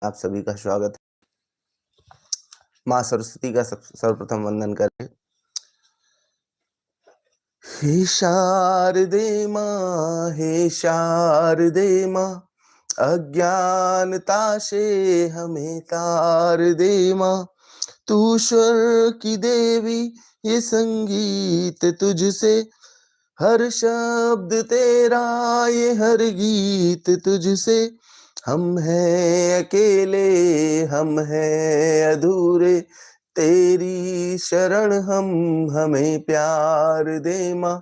आप सभी का स्वागत है। माँ सरस्वती का सर्वप्रथम वंदन करें। हे शारदे माँ, हे शारदे माँ, अज्ञानता से हमें तार दे माँ। तू स्वर की देवी, ये संगीत तुझसे, हर शब्द तेरा, ये हर गीत तुझसे। हम हैं अकेले, हम हैं अधूरे, तेरी शरण हम, हमें प्यार दे माँ।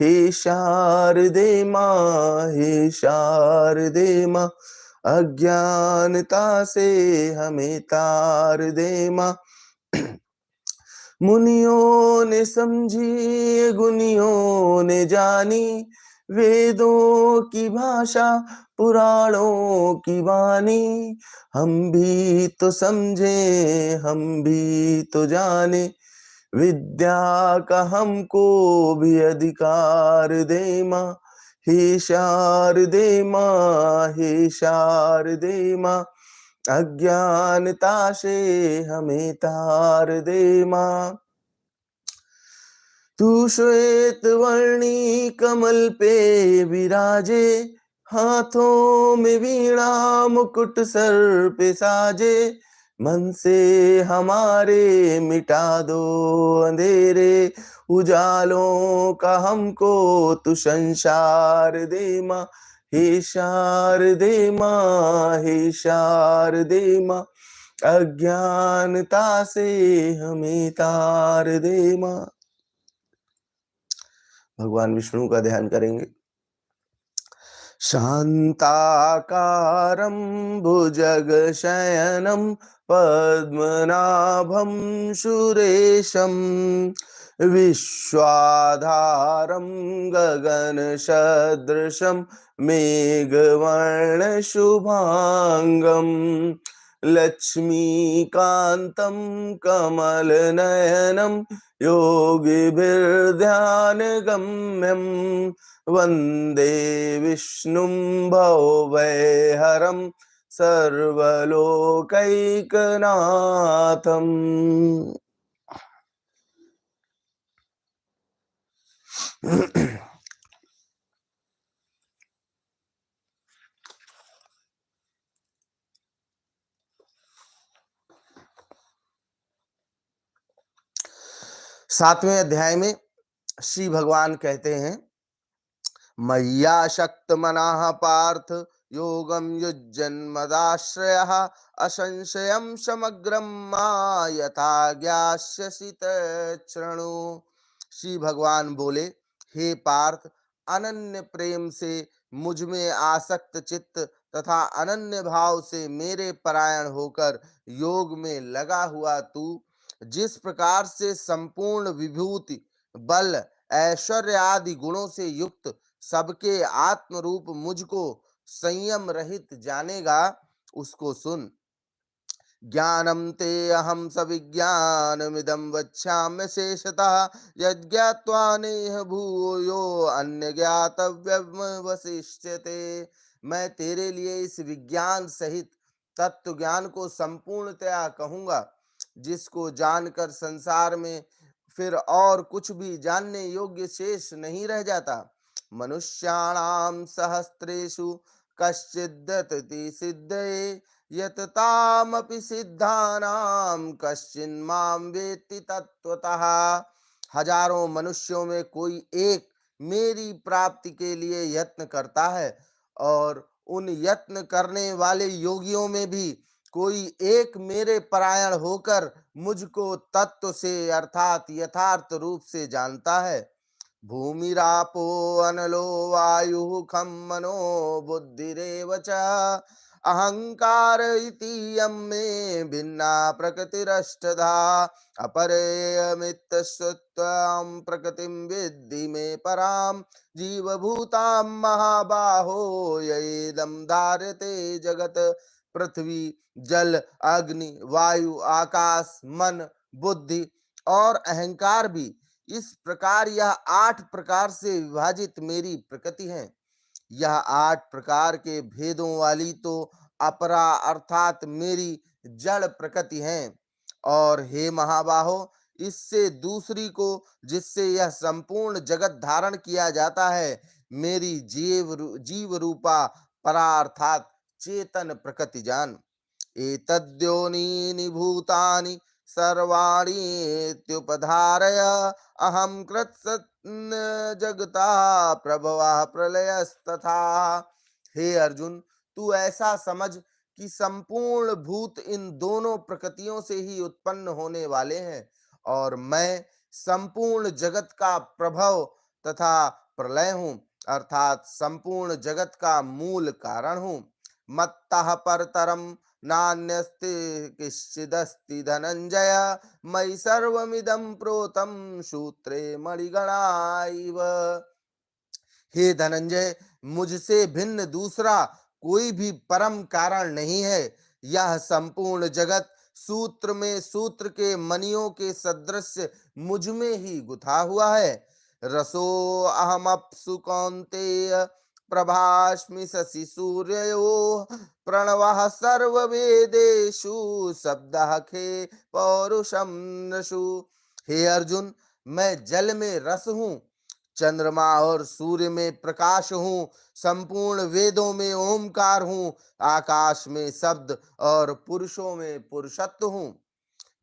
हे शारदे माँ, हे शारदे माँ, अज्ञानता से हमें तार दे माँ। मुनियों ने समझी, गुनियों ने जानी, वेदों की भाषा, पुराणों की वाणी। हम भी तो समझे, हम भी तो जाने, विद्या का हमको भी अधिकार दे माँ। हे शारदे माँ, हे शारदे माँ, अज्ञानता से हमें तार दे माँ। तू श्वेत वर्णी कमल पे विराजे, हाथों में वीणा मुकुट सर पे साजे। मन से हमारे मिटा दो अंधेरे, उजालों का हमको तू संसार दे माँ। हे शारदे माँ, हे शारदे माँ, अज्ञानता से हमें तार दे माँ। भगवान विष्णु का ध्यान करेंगे। शांताकारं भुजगशयनं पद्मनाभं सुरेशं, विश्वाधारं गगनसदृशं मेघवर्णशुभांगं, लक्ष्मीकान्तं कमलनयनं योगिभिर्ध्यानगम्यं, वन्दे विष्णुं भवभयहरं सर्वलोकैकनाथम्। सातवें अध्याय में श्री भगवान कहते हैं, मय्यासक्त मनाः पार्थ योगम युज्यन्मदाश्रयः, असंशयं समग्रं मां यथा ज्ञास्यसि तच्छृणु। श्री भगवान बोले, हे पार्थ, अनन्य प्रेम से मुझ में आसक्त चित्त तथा अनन्य भाव से मेरे परायण होकर योग में लगा हुआ तू, जिस प्रकार से संपूर्ण विभूति, बल, ऐश्वर्य आदि गुणों से युक्त सबके आत्म रूप मुझको संयम रहित जानेगा, उसको सुन। ज्ञानम ते अहम सविज्ञानमिदं वक्ष्यामि शेषतः, यज्ञात्वा नेह भूयो अन्य ज्ञातव्यम वसिष्यते। मैं तेरे लिए इस विज्ञान सहित तत्व ज्ञान को संपूर्णतया कहूंगा, जिसको जानकर संसार में फिर और कुछ भी जानने योग्य शेष नहीं रह जाता। मनुष्याणाम सहस्रेषु कश्चिद्यतति सिद्धये, यततामपि सिद्धानां कश्चिन्मां वेत्ति तत्वतः। हजारों मनुष्यों में कोई एक मेरी प्राप्ति के लिए यत्न करता है, और उन यत्न करने वाले योगियों में भी कोई एक मेरे परायण होकर मुझको तत्व से अर्थात यथार्थ रूप से जानता है। भूमिरापो अनलो वायुः खं मनो बुद्धिरेव च, अहंकार इति यं मे भिन्ना प्रकृतिरष्टधा, अपरेयमित्तश्रुत्वां प्रकृतिं विद्धि मे परां, जीवभूतां महाबाहो यैदं धार्यते जगत्। पृथ्वी, जल, अग्नि, वायु, आकाश, मन, बुद्धि और अहंकार भी इस प्रकार यह 8 प्रकार से विभाजित मेरी प्रकृति है। यह 8 प्रकार के भेदों वाली तो अपरा अर्थात मेरी जड़ प्रकृति हैं। और हे महाबाहो, इससे दूसरी को, जिससे यह संपूर्ण जगत धारण किया जाता है, मेरी जीव रूपा परा अर्थात चेतन प्रकृति जान। एतद्योनीनि भूतानि सर्वाणीत्युपधारय अहं कृत्स्न जगता प्रभवः प्रलयस्तथा। हे अर्जुन, तू ऐसा समझ कि संपूर्ण भूत इन दोनों प्रकृतियों से ही उत्पन्न होने वाले हैं, और मैं संपूर्ण जगत का प्रभव तथा प्रलय हूँ, अर्थात संपूर्ण जगत का मूल कारण हूँ। मत्तः परतरम नान्यस्ति किश्चिदस्ति धनंजय, मयि सर्वमिदं प्रोतं सूत्रे मणिगणा इव। हे धनंजय, मुझसे भिन्न दूसरा कोई भी परम कारण नहीं है। यह संपूर्ण जगत सूत्र में सूत्र के मणियों के सदृश मुझ में ही गुथा हुआ है। रसो अहमप्सु कौन्तेय, प्रभास्मि शशि सूर्ययो, प्रणवः सर्ववेदेषु, शब्दः खे पौरुषम नृषु। हे अर्जुन, मैं जल में रस हूँ, चंद्रमा और सूर्य में प्रकाश हूँ, संपूर्ण वेदों में ओमकार हूँ, आकाश में शब्द और पुरुषों में पुरुषत्व हूँ।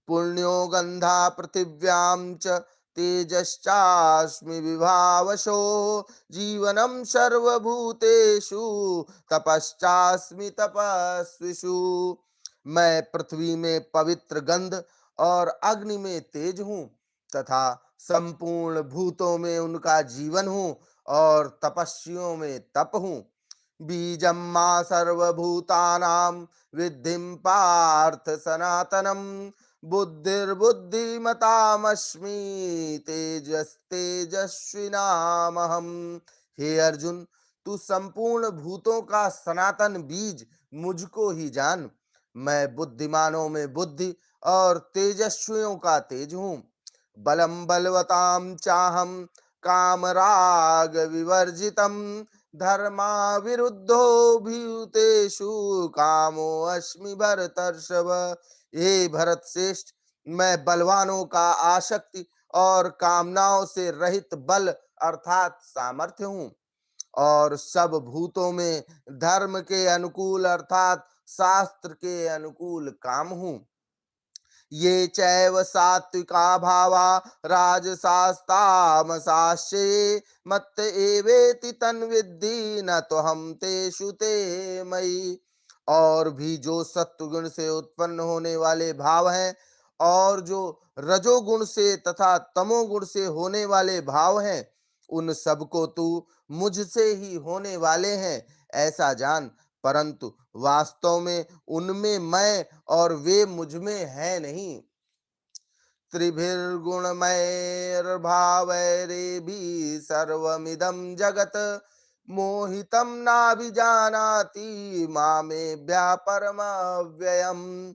पुण्यो गंधा पृथिव्यां च तेजश्चास्मि विभावशो, जीवनम सर्वभूतेषु तपश्चास्मि तपस्विषु। मैं पृथ्वी में पवित्र गंध और अग्नि में तेज हूँ, तथा संपूर्ण भूतों में उनका जीवन हूँ, और तपस्वियों में तप हूँ। बीजम मां सर्वभूतानां विद्धिं पार्थ सनातनम, बुद्धिर्बुद्धिमतामस्मि, तेजस्तेजस्विनामहम्। हे अर्जुन, तू संपूर्ण भूतों का सनातन बीज मुझको ही जान। मैं बुद्धिमानों में बुद्धि और तेजस्वियों का तेज हूँ। बलम बलवताम चाहम, कामराग विवर्जितम, धर्मा विरुद्धो भूतेषु, कामो अस्मि भरतर्षभ। हे भरत श्रेष्ठ, मैं बलवानों का आसक्ति और कामनाओं से रहित बल अर्थात सामर्थ्य हूँ, और सब भूतों में धर्म के अनुकूल अर्थात शास्त्र के अनुकूल काम हूँ। ये चैव सात्विका भावा राजसास्तामसाश्चे, मत्त एवेति तन्विद्धि न तो हम तेषु ते मयि। और भी जो सत्वगुण से उत्पन्न होने वाले भाव हैं, और जो रजोगुण से तथा तमोगुण से होने वाले भाव हैं, उन सबको तू मुझसे ही होने वाले हैं ऐसा जान। परंतु वास्तव में उनमें मैं और वे मुझ में है नहीं। त्रिभिर्गुणमयैर्भावैरेभिः सर्वमिदं जगत्, मोहितं नाभिजानाति मामेभ्यः परमव्ययम्।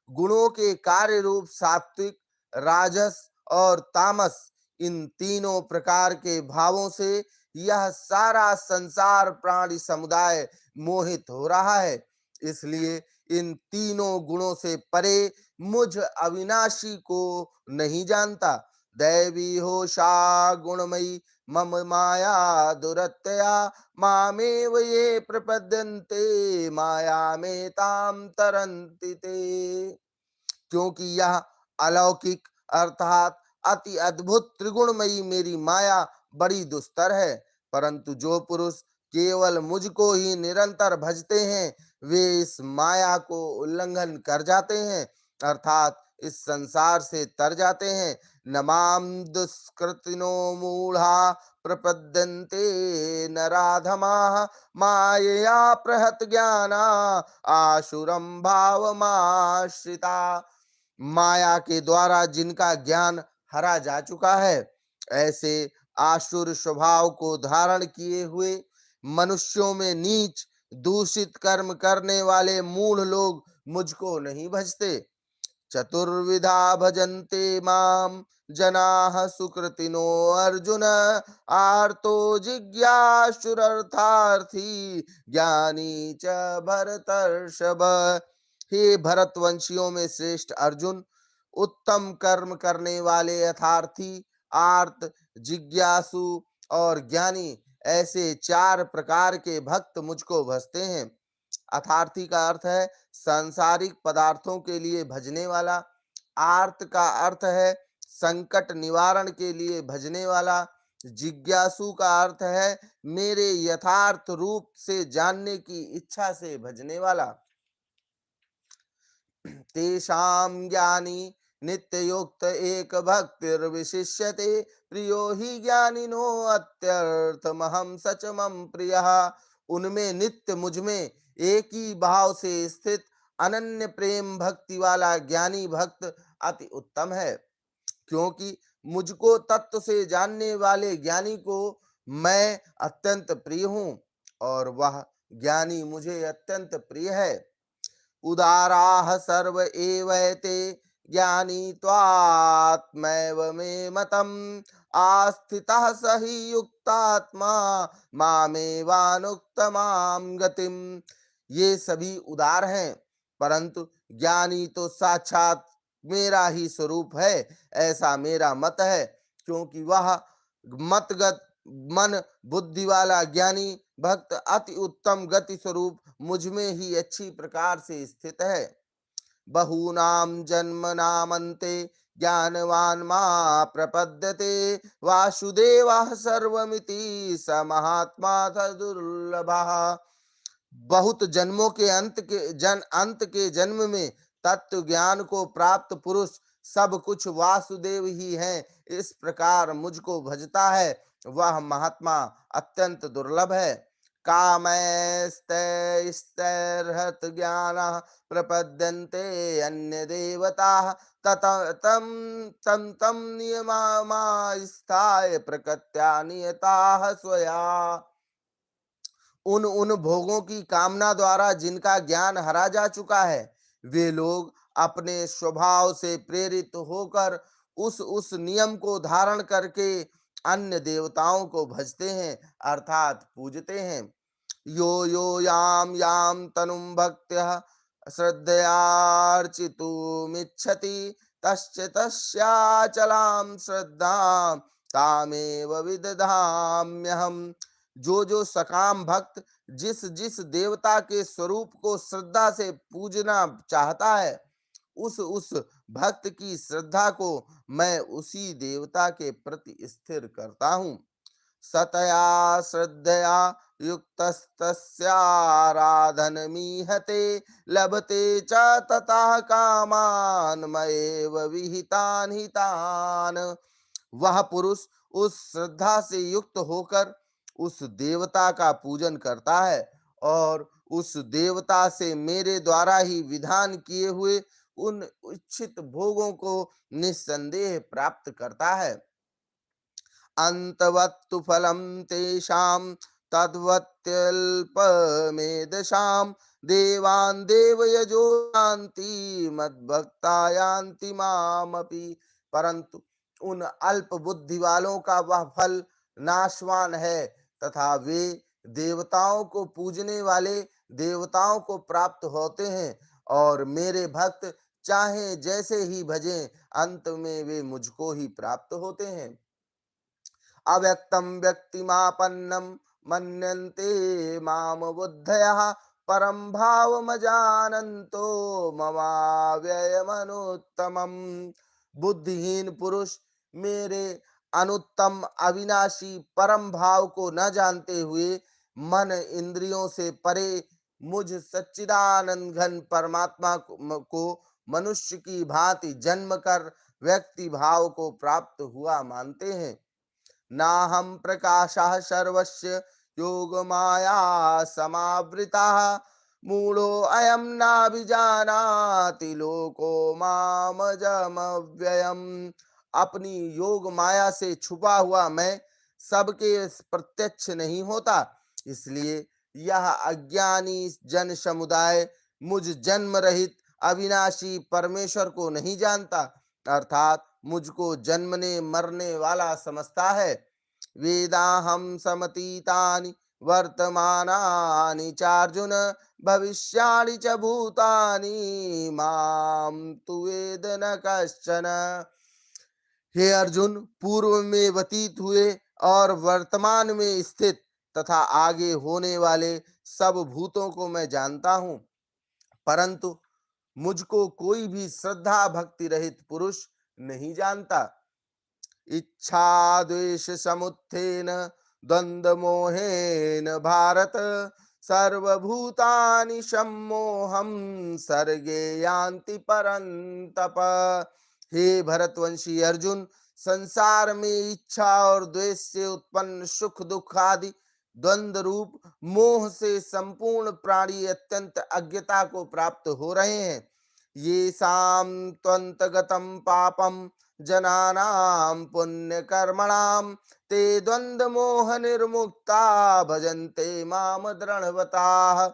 गुणों के कार्य रूप सात्विक, राजस और तामस, इन तीनों प्रकार के भावों से यह सारा संसार प्राणी समुदाय मोहित हो रहा है। इसलिए इन तीनों गुणों से परे मुझ अविनाशी को नहीं जानता। दैवी होशा गुणमयी मम माया दुरत्यया, मामेव ये प्रपद्यन्ते माया में ताम तरन्ति ते। क्योंकि यह अलौकिक अर्थात अति अद्भुत त्रिगुणमयी मेरी माया बड़ी दुस्तर है, परंतु जो पुरुष केवल मुझको ही निरंतर भजते हैं, वे इस माया को उल्लंघन कर जाते हैं, अर्थात इस संसार से तर जाते हैं। नमाम दुष्कृतिनो मूढ़ा प्रपद्यन्ते नराधमाः, मायया प्रहत ज्ञाना आशुरम भावमाश्रिता। माया के द्वारा जिनका ज्ञान हरा जा चुका है, ऐसे आसुर स्वभाव को धारण किए हुए मनुष्यों में नीच दूषित कर्म करने वाले मूढ़ लोग मुझको नहीं भजते। चतुर्विधा भजन्ते माम जनाः सुकृतिनो अर्जुन। आर्तो जिज्ञासुरर्थार्थी ज्ञानी च भरतर्षभ। हे भरतवंशियों में श्रेष्ठ अर्जुन, उत्तम कर्म करने वाले यथार्थी, आर्त, जिज्ञासु और ज्ञानी, ऐसे चार प्रकार के भक्त मुझको भजते हैं। अथार्थी का अर्थ है सांसारिक पदार्थों के लिए भजने वाला। आर्त का अर्थ है संकट निवारण के लिए भजने वाला। जिज्ञासु का अर्थ है मेरे यथार्थ रूप से जानने की इच्छा से भजने वाला। तेषां ज्ञानी नित्ययुक्त एक भक्तिर्विशिष्यते, प्रियो हि ज्ञानिनो अत्यर्थमहं सच मम प्रियः। उनमें नित्य मुझमें एक ही भाव से स्थित अनन्य प्रेम भक्ति वाला ज्ञानी भक्त अति उत्तम है। क्योंकि मुझको तत्व से जानने वाले ज्ञानी को मैं अत्यंत प्रिय हूँ और वह ज्ञानी मुझे अत्यंत प्रिय है। उदाराः सर्व एवैते ज्ञानी त्वात्मैव मे मतम्, आस्थितः स हि युक्तात्मा मामेवानुक्तमां गतिम्। ये सभी उदार हैं, परंतु ज्ञानी तो साक्षात मेरा ही स्वरूप है, ऐसा मेरा मत है। क्योंकि वह मतगत मन बुद्धि वाला ज्ञानी भक्त अति उत्तम गति स्वरूप मुझ में ही अच्छी प्रकार से स्थित है। बहूनां जन्मनामन्ते ज्ञानवान् मां प्रपद्यते, वासुदेवः सर्वमिति स महात्मा स दुर्लभः। बहुत जन्मों के अंत के जन्म में तत्व ज्ञान को प्राप्त पुरुष सब कुछ वासुदेव ही है, इस प्रकार मुझको भजता है, वह महात्मा अत्यंत दुर्लभ है। कामैस्तैस्तैर्हत ज्ञानः प्रपद्यन्ते अन्य देवताः, ततं तं तं नियमास्थाय प्रकृत्या नियताः स्वया। उन भोगों की कामना द्वारा जिनका ज्ञान हरा जा चुका है, वे लोग अपने स्वभाव से प्रेरित होकर उस नियम को धारण करके अन्य देवताओं को भजते हैं, अर्थात पूजते हैं। यो यो याम याम तनुम भक्त्या श्रद्धयार्चितुमिच्छति, तस्य तस्याचलां श्रद्धां तामेव विदधाम्यहम्। जो सकाम भक्त जिस जिस देवता के स्वरूप को श्रद्धा से पूजना चाहता है, उस भक्त की श्रद्धा को मैं उसी देवता के प्रति स्थिर करता हूँ। सतया श्रद्धया युक्तस्तस्याराधनमीहते, लभते च ततः कामान् मयेव विहितान् हितान्। वह पुरुष उस श्रद्धा से युक्त होकर उस देवता का पूजन करता है और उस देवता से मेरे द्वारा ही विधान किए हुए उन इच्छित भोगों को निस्संदेह प्राप्त करता है। अंतवत्तु फलं तेषां तद्वत्यल्पमेधसां, देवान् देवयजो यान्ति मद्भक्ता यान्ति मामपि। परंतु उन अल्प बुद्धि वालों का वह फल नाशवान है, तथा वे देवताओं को पूजने वाले देवताओं को प्राप्त होते हैं, और मेरे भक्त चाहे जैसे ही भजें, अंत में वे मुझको ही प्राप्त होते हैं। अव्यक्तं व्यक्तिमापन्नं मन्यन्ते माम बुद्धयः, परं भावमजानन्तो ममाव्ययमनुत्तमम्। बुद्धिहीन पुरुष मेरे अनुत्तम अविनाशी परम भाव को न जानते हुए मन इंद्रियों से परे मुझ सच्चिदानंद घन परमात्मा को मनुष्य की भांति जन्म कर व्यक्ति भाव को प्राप्त हुआ मानते हैं। नाहं प्रकाशः सर्वस्य योगमाया समावृतः, मूढ़ो अयं नाभिजानाति लोको मामजमव्ययम्। अपनी योग माया से छुपा हुआ मैं सबके प्रत्यक्ष नहीं होता, इसलिए यह अज्ञानी जन समुदाय मुझ जन्म रहित अविनाशी परमेश्वर को नहीं जानता, अर्थात मुझको जन्मने मरने वाला समझता है। वेदाहं समतीतानि वर्तमानानि चार्जुन, भविष्याणि च भूतानि मां तु वेद न कश्चन। हे अर्जुन, पूर्व में व्यतीत हुए और वर्तमान में स्थित तथा आगे होने वाले सब भूतों को मैं जानता हूँ, परंतु मुझको कोई भी श्रद्धा भक्ति रहित पुरुष नहीं जानता। इच्छा द्वेष समुत्थेन द्वंद्व मोहेन भारत, सर्वभूतानि सम्मोहम सर्गे यान्ति परन्तप। हे भरतवंशी अर्जुन, संसार में इच्छा और द्वेष से उत्पन्न सुख दुख आदि द्वंद्व रूप मोह से संपूर्ण प्राणी अत्यंत अज्ञता को प्राप्त हो रहे हैं। ये साम त्वंतगतम पापम जनानां पुण्य कर्मणाम, ते द्वंद्व मोह निर्मुक्ता भजन्ते माम दृढ़वताः।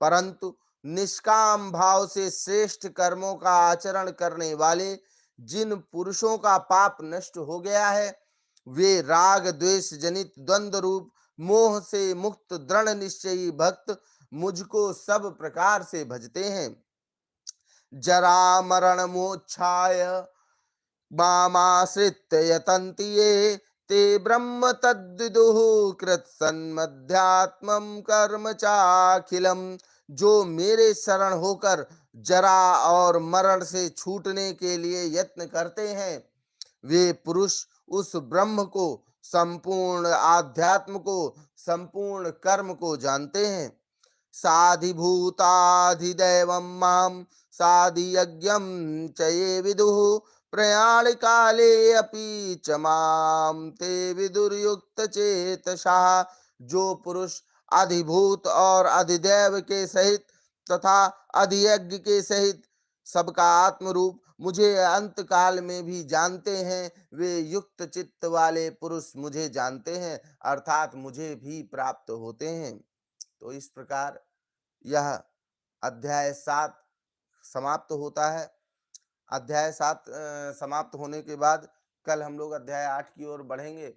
परंतु निष्काम भाव से श्रेष्ठ कर्मों का आचरण करने वाले जिन पुरुषों का पाप नष्ट हो गया है, वे राग द्वेष जनित द्वंद्व रूप मोह से मुक्त दृढ़ निश्चयी भक्त मुझको सब प्रकार से भजते हैं। जरा मरण मोक्षाय मामाश्रित्य यतन्ति ये, ते ब्रह्म तद्विदुः कृत्सन्मध्यात्मं कर्म चाखिलम्। जो मेरे शरण होकर जरा और मरण से छूटने के लिए यत्न करते हैं, वे पुरुष उस ब्रह्म को, संपूर्ण आध्यात्म को, संपूर्ण कर्म को जानते हैं। साधिभूताधिदैवं मां साधियज्ञं च ये विदुः, प्रयाण काले अपि च मां ते विदुर्युक्त चेतसः। जो पुरुष अधिभूत और अधिदैव के सहित तथा अधियज्ञ के सहित सबका आत्म रूप मुझे अंत काल में भी जानते हैं, वे युक्त चित्त वाले पुरुष मुझे जानते हैं, अर्थात मुझे भी प्राप्त होते हैं। तो इस प्रकार यह अध्याय 7 समाप्त होता है। अध्याय 7 समाप्त होने के बाद कल हम लोग अध्याय 8 की ओर बढ़ेंगे।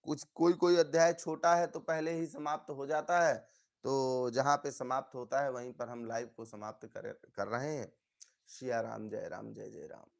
कुछ कोई कोई अध्याय छोटा है तो पहले ही समाप्त हो जाता है, तो जहाँ पे समाप्त होता है वहीं पर हम लाइव को समाप्त कर रहे हैं। सिया राम, जय राम, जय जय राम।